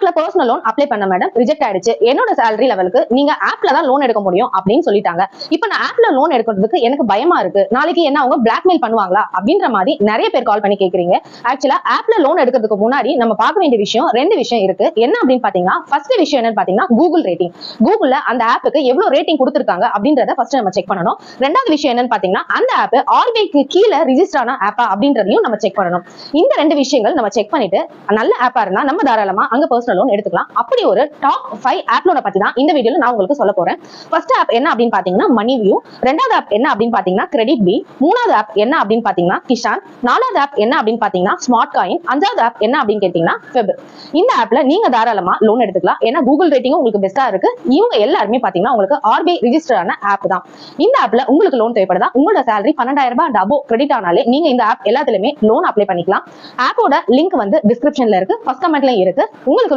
பேங்க்ல personal loan apply பண்ண madam, reject ஆயிடுச்சு. என்னோட சேலரி லெவலுக்கு நீங்க ஆப்ல தான் லோன் எடுக்க முடியும் அப்படின்னு சொல்லிட்டாங்க. இப்ப நான் ஆப்ல லோன் எடுக்கிறதுக்கு எனக்கு பயமா இருக்கு. நாளைக்கு என்ன அவங்க பிளாக்மெயில் பண்ணுவாங்களா அப்படின்ற மாதிரி நிறைய பேர் கால் பண்ணி கேக்குறீங்க. ஆக்சுவலா ஆப்ல லோன் எடுக்கிறதுக்கு முன்னாடி நம்ம பார்க்க வேண்டிய விஷயம் 2 விஷயம் இருக்கு. என்ன அப்படின்னு பாத்தீங்கன்னா, ஃபர்ஸ்ட் விஷயம் என்னன்னு பாத்தீங்கன்னா கூகுள் ரேட்டிங். கூகுள்ல அந்த ஆப்புக்கு எவ்வளவு ரேட்டிங் கொடுத்திருக்காங்க அப்படின்றத ஃபர்ஸ்ட் நம்ம செக் பண்ணணும். ரெண்டாவது விஷயம் என்னன்னு பாத்தீங்கன்னா, அந்த ஆப் ஆர்பிஐக்கு கீழே ரிஜிஸ்டர் ஆன ஆப்பா அப்படின்றதையும் நம்ம செக் பண்ணணும். இந்த 2 விஷயங்கள் நம்ம செக் பண்ணிட்டு நல்ல ஆப்பா இருந்தா நம்ம தாராளமா அங்க பர்சனல் லோன் எடுத்துக்கலாம். அப்படி ஒரு டாப் 5 ஆப் லோனை பத்தி தான் இந்த வீடியோல நான் உங்களுக்கு சொல்ல போறேன். ஃபர்ஸ்ட் ஆப் என்ன அப்படின்னு பாத்தீங்கன்னா மணிவியூ, ரெண்டாவது ஆப் என்ன அப்படின்னு பாத்தீங்கன்னா கிரெடிட் பி, மூணாவது ஆப் என்ன அப்படின்னு பாத்தீங்கன்னா கிஷான், நாலாவது ஆப் என்ன அப்படின்னு பாத்தீங்கன்னா ஸ்மார்ட் காயின், அஞ்சாவது ஆப் என்ன அப்படின்னு கேட்டீங்கன்னா ஃபெப். இந்த ஆப்ல நீங்க தாராளமா லோன் எடுத்துக்கலாம். ஏன்னா கூகுள் ரேட்டிங்கும் உங்களுக்கு பெஸ்டா இருக்கு. இவங்க எல்லாருமே பாத்தீங்கன்னா உங்களுக்கு ஆர்பிஐ ரிஜிஸ்டர் ஆன ஆப் தான். இந்த ஆப்ல உங்களுக்கு லோன் தேவைப்படுதா, உங்களோட சேலரி 12,000 ரூபாய் அண்ட் அபோவ் கிரெடிட் ஆனாலே நீங்க இந்த ஆப் எல்லாத்துலயுமே லோன் அப்ளை பண்ணிக்கலாம். ஆப்போட லிங்க் வந்து டிஸ்கிரிப்ஷன்ல இருக்கு, ஃபர்ஸ்ட் கமெண்ட்லயும் இருக்கு. உங்களுக்கு